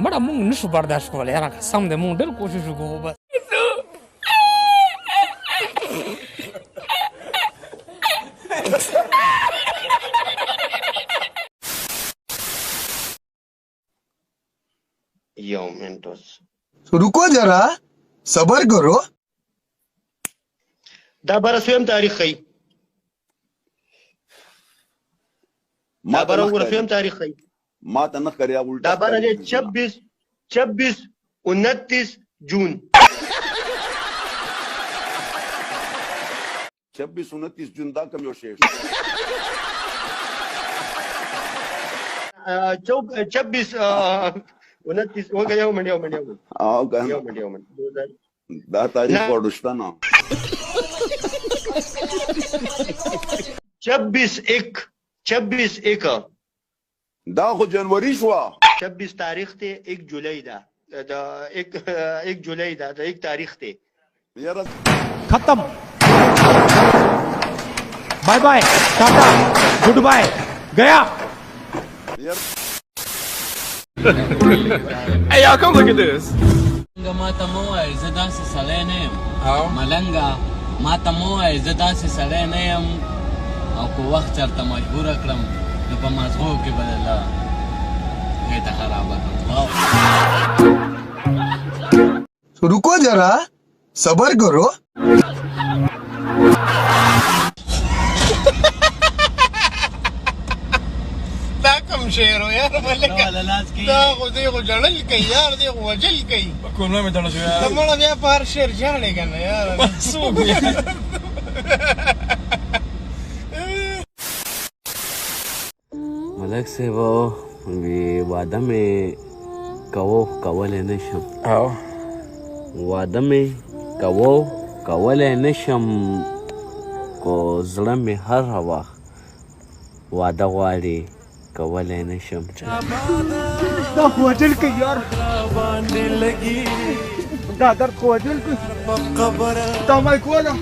बड़ा मुंग नशु बर्दाश्त को यार समझे मुंग डर कोशिश को बस यो मेंटोस रुको जरा सबर करो دا بر سویم تاریخ خی دا بر ور سویم تاریخ خی ما ته نه کریا الټا دا بر 26 29 جون 26 29 جون دا کوم یو شی 26 29 हो गया मंडिया او کنه دا تاریخ ورشته نه 26 دا خو جنوري شو 26 تاریخ ته 1 جولائی دا 1 جولائی دا 1 تاریخ ته یاره खत्म bye bye ta-ta goodbye गया Hey y'all, come look at this. Mata moa zada se salenem. Malanga mata moa zada se salenem. او کو وخت چرته مجبور کړم نو په مازغو کې بدل غیته خراب کړم रुको जरा सबर करो دا کوم شعر و یار ملک دا خو دی خو جړل کوي یار دی خو وجل کوي کوم نه مې تړل شو یار ته مړه بیا پار شعر جاړې کنه یار سوق یار ملک سے وہ وعدہ میں کولے نشم وعدہ میں کولے نشم کو زړه مې هر وخت وعده غواړي کولے نشم دا وجل کوي یار دا درد خو وجل کوي دا مای کوله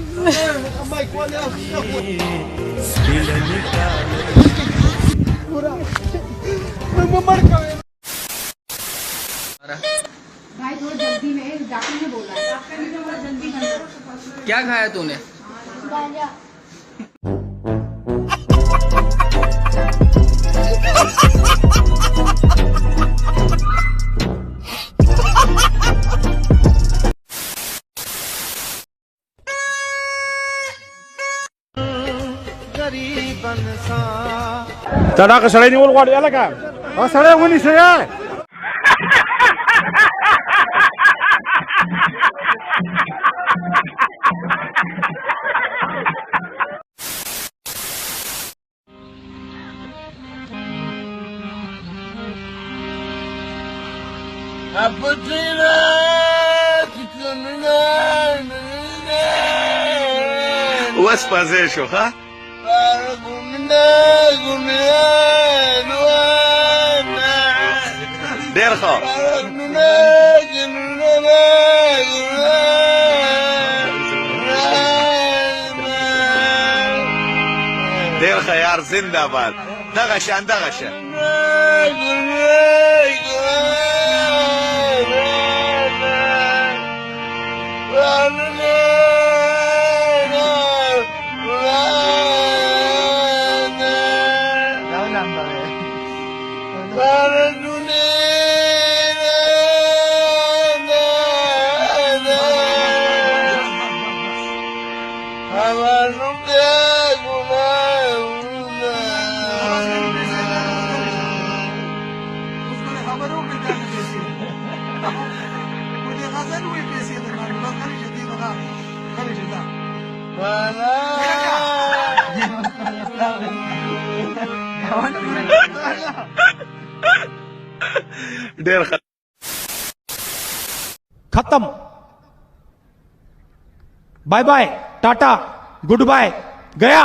भाई थोड़ा जल्दी में डॉक्टर ने बोला डॉक्टर ने बोला जल्दी कर क्या खाया तूने? गांजा تدا که سړی نیول غواړي الکه ا سړی ونیسه یا وس پازه شو ها ډېر ښه ډېر ښه یار زنده باد دغه شان ډېر ښه खत्म bye bye ta-ta goodbye गया